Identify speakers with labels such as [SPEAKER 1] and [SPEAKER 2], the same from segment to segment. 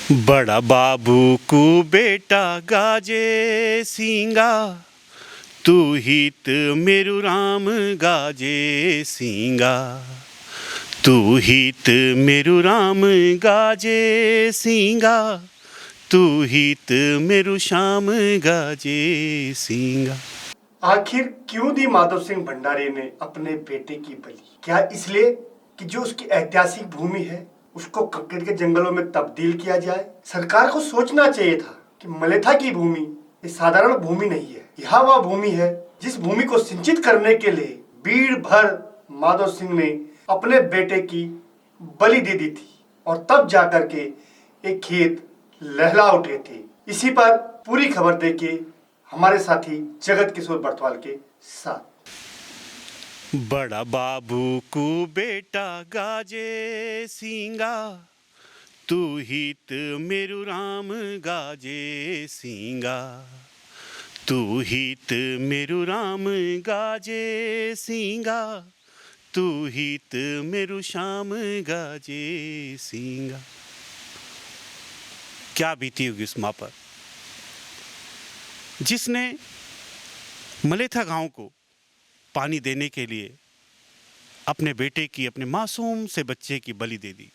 [SPEAKER 1] बड़ा बाबू को बेटा गाजे सिंगा, तू हित मेरु राम गाजे सिंगा, तू हित मेरु राम गाजे सिंगा, तू हित मेरु श्याम गाजे सिंगा।
[SPEAKER 2] आखिर क्यों दी माधव सिंह भंडारी ने अपने बेटे की बलि? क्या इसलिए कि जो उसकी ऐतिहासिक भूमि है उसको कंकड़ के जंगलों में तब्दील किया जाए? सरकार को सोचना चाहिए था कि मलेथा की भूमि ये साधारण भूमि नहीं है। यह वह भूमि है जिस भूमि को सिंचित करने के लिए बीड़ भर माधव सिंह ने अपने बेटे की बलि दे दी थी और तब जाकर के एक खेत लहला उठे थे। इसी पर पूरी खबर देखिए हमारे साथी जगत किशोर बर्तवाल के साथ।
[SPEAKER 1] बड़ा बाबू को बेटा गाजे सिंगा, तू हित मेरु राम गाजे सिंगा, तू हित मेरु राम गाजे सिंगा, तू हित मेरु श्याम गाजे सिंगा। क्या बीती होगी उस माँ पर जिसने मलेथा गांव को पानी देने के लिए अपने बेटे की, अपने मासूम से बच्चे की बलि दे दी।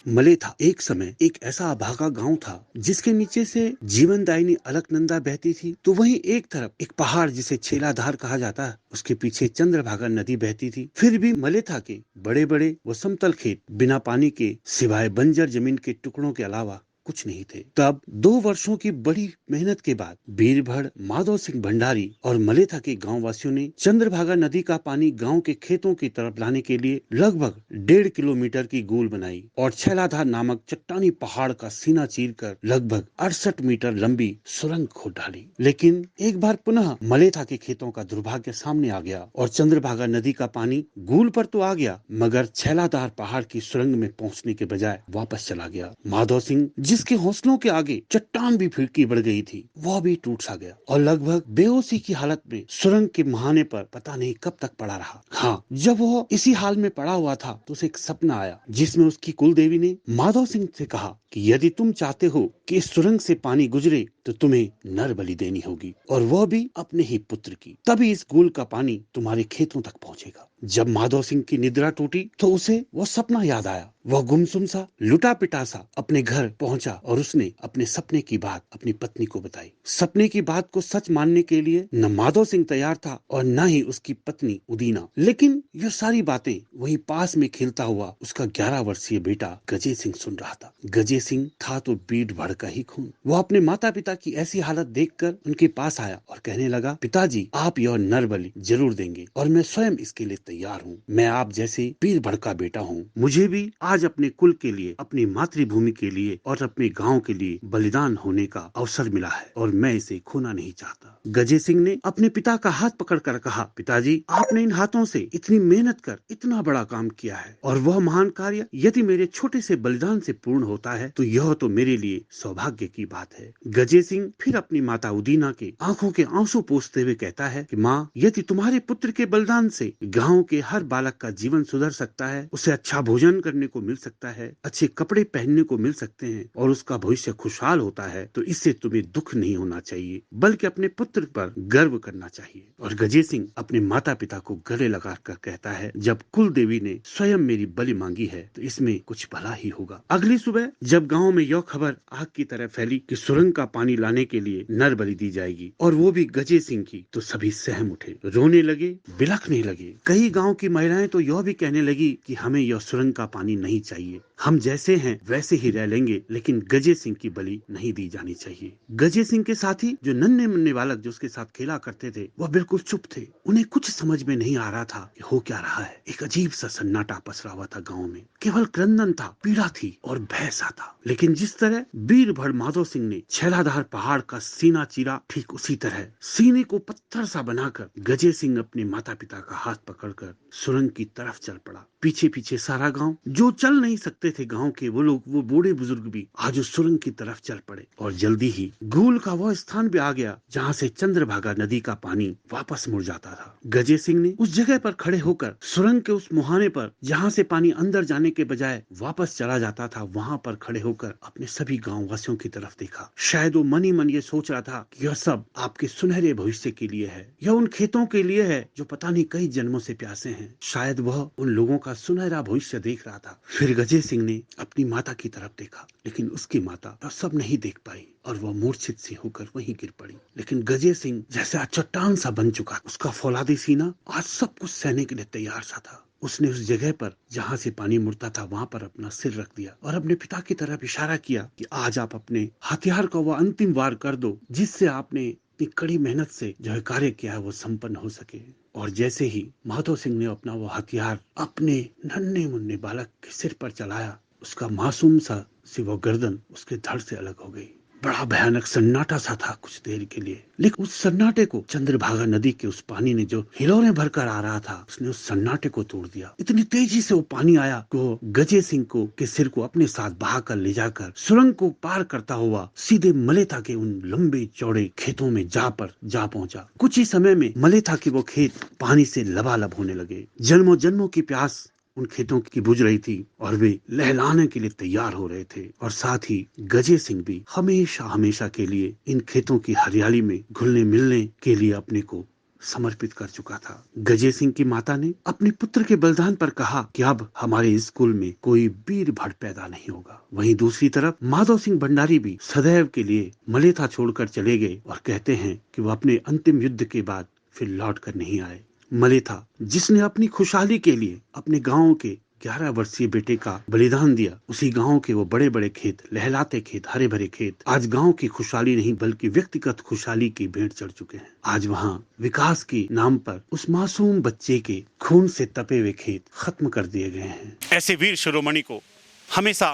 [SPEAKER 3] मलेथा एक समय एक ऐसा अभागा गांव था जिसके नीचे से जीवनदायिनी अलकनंदा बहती थी, तो वहीं एक तरफ एक पहाड़ जिसे छेलाधार कहा जाता है उसके पीछे चंद्रभागा नदी बहती थी। फिर भी मलेथा के बड़े बड़े व समतल खेत बिना पानी के सिवाय बंजर जमीन के टुकड़ों के अलावा कुछ नहीं थे। तब 2 वर्षों की बड़ी मेहनत के बाद बीरभड़ माधव सिंह भंडारी और मलेथा के गांव वासियों ने चंद्रभागा नदी का पानी गांव के खेतों की तरफ लाने के लिए लगभग 1.5 किलोमीटर की गोल बनाई और छेलाधार नामक चट्टानी पहाड़ का सीना चीरकर लगभग 68 मीटर लंबी सुरंग खोद डाली। लेकिन एक बार पुनः मलेथा के खेतों का दुर्भाग्य सामने आ गया और चंद्रभागा नदी का पानी गोल पर तो आ गया मगर छेलाधार पहाड़ की सुरंग में पहुंचने के बजाय वापस चला गया। माधव सिंह जिसके हौसलों के आगे चट्टान भी फिरकी बढ़ गई थी, वह भी टूट सा गया और लगभग बेहोशी की हालत में सुरंग के मुहाने पर पता नहीं कब तक पड़ा रहा। हाँ, जब वह इसी हाल में पड़ा हुआ था तो उसे एक सपना आया जिसमें उसकी कुलदेवी ने माधव सिंह से कहा कि यदि तुम चाहते हो कि इस सुरंग से पानी गुजरे तो तुम्हें नर बलि देनी होगी और वह भी अपने ही पुत्र की, तभी इस गोल का पानी तुम्हारे खेतों तक पहुंचेगा। जब माधव सिंह की निद्रा टूटी तो उसे वह सपना याद आया। वह गुमसुम सा, लुटा पिटा सा अपने घर पहुंचा और उसने अपने सपने की बात अपनी पत्नी को बताई। सपने की बात को सच मानने के लिए न माधव सिंह तैयार था और न ही उसकी पत्नी उदीना, लेकिन यह सारी बातें वहीं पास में खेलता हुआ उसका 11 वर्षीय बेटा गजे सिंह सुन रहा था। गजे सिंह था तो बीरभड़ का ही खून। वह अपने माता पिता की ऐसी हालत देखकर उनके पास आया और कहने लगा, पिताजी आप यह नर बलि जरूर देंगे और मैं स्वयं इसके लिए तैयार हूँ। मैं आप जैसे बीरभड़ का बेटा हूँ। मुझे भी आज अपने कुल के लिए, अपनी मातृभूमि के लिए और अपने गांव के लिए बलिदान होने का अवसर मिला है और मैं इसे खोना नहीं चाहता। गजे सिंह ने अपने पिता का हाथ पकड़कर कहा, पिताजी आपने इन हाथों से इतनी मेहनत कर इतना बड़ा काम किया है और वह महान कार्य यदि मेरे छोटे से बलिदान से पूर्ण होता है तो यह तो मेरे लिए सौभाग्य की बात है। गजे सिंह फिर अपनी माता उदीना के आंखों के आंसू पोंछते हुए कहता है कि माँ, यदि तुम्हारे पुत्र के बलिदान से गांव के हर बालक का जीवन सुधर सकता है, उसे अच्छा भोजन करने को मिल सकता है, अच्छे कपड़े पहनने को मिल सकते हैं और उसका भविष्य खुशहाल होता है, तो इससे तुम्हें दुख नहीं होना चाहिए बल्कि अपने पुत्र पर गर्व करना चाहिए। और गजे सिंह अपने माता पिता को गले लगाकर कहता है, जब कुल देवी ने स्वयं मेरी बलि मांगी है तो इसमें कुछ भला ही होगा। अगली सुबह जब गांव में यह खबर आग की तरह फैली कि सुरंग का पानी लाने के लिए नर बलि दी जाएगी और वो भी गजे सिंह की, तो सभी सहम उठे, रोने लगे, बिलखने लगे। कई गांव की महिलाएं तो यह भी कहने लगी कि हमें यह सुरंग का पानी नहीं चाहिए, हम जैसे हैं वैसे ही रह लेंगे, लेकिन गजे सिंह की बलि नहीं दी जानी चाहिए। गजे सिंह के साथी जो नन्हे मुन्ने बालक जो उसके साथ खेला करते थे वह बिल्कुल चुप थे। उन्हें कुछ समझ में नहीं आ रहा था कि हो क्या रहा है। एक अजीब सा सन्नाटा पसरा हुआ था गाँव में। केवल क्रंदन था, पीड़ा थी और भय सा था। लेकिन जिस तरह बीरभड़ माधव सिंह ने छेलाधार पहाड़ का सीना चीरा, ठीक उसी तरह सीने को पत्थर सा बनाकर गजे सिंह अपने माता पिता का हाथ पकड़कर सुरंग की तरफ चल पड़ा। पीछे पीछे सारा गांव। जो चल नहीं सकते थे गांव के वो लोग, वो बूढ़े बुजुर्ग भी आज उस सुरंग की तरफ चल पड़े और जल्दी ही गूल का वो स्थान भी आ गया जहां से चंद्रभागा नदी का पानी वापस मुड़ जाता था। गजे सिंह ने उस जगह पर खड़े होकर सुरंग के उस मुहाने पर जहां से पानी अंदर जाने के बजाय वापस चला जाता था, वहां पर खड़े होकर अपने सभी गाँव वासियों की तरफ देखा। शायद वो मन ही मन ये सोच रहा था कि यह सब आपके सुनहरे भविष्य के लिए है, यह उन खेतों के लिए है जो पता नहीं कई जन्मों से प्यासे हैं। शायद वह उन लोगों का सुनहरा भविष्य देख रहा था। फिर गजे सिंह ने अपनी माता की तरफ देखा, लेकिन उसकी माता वह सब नहीं देख पाई और वह मूर्छित सी होकर वहीं गिर पड़ी। लेकिन गजे सिंह जैसे आज चट्टान सा बन चुका, उसका फौलादी सीना आज सब कुछ सहने के लिए तैयार सा था। उसने उस जगह पर जहां से पानी मुड़ता था वहां पर अपना सिर रख दिया और अपने पिता की तरफ इशारा किया कि आज आप अपने हथियार का वह अंतिम वार कर दो जिससे आपने इतनी कड़ी मेहनत से जो है कार्य किया है वो संपन्न हो सके। और जैसे ही माधो सिंह ने अपना वो हथियार अपने नन्हे मुन्ने बालक के सिर पर चलाया, उसका मासूम सा सी वो गर्दन उसके धड़ से अलग हो गई। बड़ा भयानक सन्नाटा सा था कुछ देर के लिए, लेकिन उस सन्नाटे को चंद्रभागा नदी के उस पानी ने जो हिलोरें भरकर आ रहा था, उसने उस सन्नाटे को तोड़ दिया। इतनी तेजी से वो पानी आया कि वो गजे सिंह को के सिर को अपने साथ बहाकर ले जाकर सुरंग को पार करता हुआ सीधे मलेथा के उन लंबे चौड़े खेतों में जा पहुंचा। कुछ ही समय में मलेथा के वो खेत पानी से लबालब होने लगे। जन्मों जन्मों की प्यास उन खेतों की बुझ रही थी और वे लहलाने के लिए तैयार हो रहे थे। और साथ ही गजे सिंह भी हमेशा हमेशा के लिए इन खेतों की हरियाली में घुलने मिलने के लिए अपने को समर्पित कर चुका था। गजे सिंह की माता ने अपने पुत्र के बलिदान पर कहा कि अब हमारे स्कूल में कोई वीर भट पैदा नहीं होगा। वहीं दूसरी तरफ माधो सिंह भंडारी भी सदैव के लिए मलेथा छोड़कर चले गए और कहते हैं कि वो अपने अंतिम युद्ध के बाद फिर लौट कर नहीं आए। मलेथा जिसने अपनी खुशहाली के लिए अपने गांव के 11 वर्षीय बेटे का बलिदान दिया, उसी गांव के वो बड़े बड़े खेत, लहलाते खेत, हरे भरे खेत आज गांव की खुशहाली नहीं बल्कि व्यक्तिगत खुशहाली की भेंट चढ़ चुके हैं। आज वहां विकास के नाम पर उस मासूम बच्चे के खून से तपे हुए खेत खत्म कर दिए गए हैं।
[SPEAKER 1] ऐसे वीर शिरोमणि को हमेशा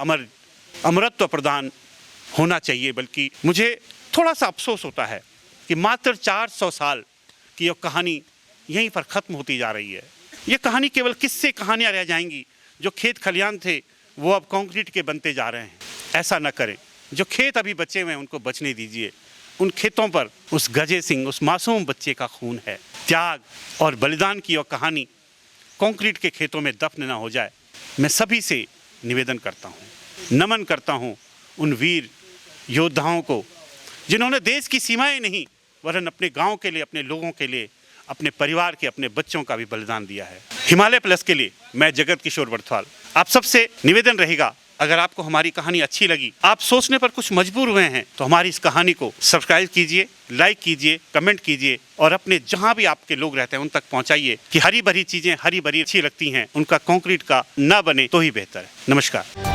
[SPEAKER 1] अमरत्व प्रदान होना चाहिए। बल्कि मुझे थोड़ा सा अफसोस होता है कि मात्र 400 साल की यह कहानी यहीं पर ख़त्म होती जा रही है। ये कहानी केवल किस्से कहानियाँ रह जाएंगी। जो खेत खलियान थे वो अब कंक्रीट के बनते जा रहे हैं। ऐसा न करें। जो खेत अभी बचे हुए हैं उनको बचने दीजिए। उन खेतों पर उस गजे सिंह, उस मासूम बच्चे का खून है। त्याग और बलिदान की यह कहानी कंक्रीट के खेतों में दफन न हो जाए। मैं सभी से निवेदन करता हूँ, नमन करता हूँ उन वीर योद्धाओं को जिन्होंने देश की सीमाएं नहीं वरन अपने गाँव के लिए, अपने लोगों के लिए, अपने परिवार के, अपने बच्चों का भी बलिदान दिया है। हिमालय प्लस के लिए मैं जगत किशोर बर्थवाल। आप सबसे निवेदन रहेगा, अगर आपको हमारी कहानी अच्छी लगी, आप सोचने पर कुछ मजबूर हुए हैं, तो हमारी इस कहानी को सब्सक्राइब कीजिए, लाइक कीजिए, कमेंट कीजिए और अपने जहां भी आपके लोग रहते हैं उन तक पहुंचाइए कि हरी भरी चीजें हरी भरी अच्छी लगती हैं, उनका कंक्रीट का ना बने तो ही बेहतर है। नमस्कार।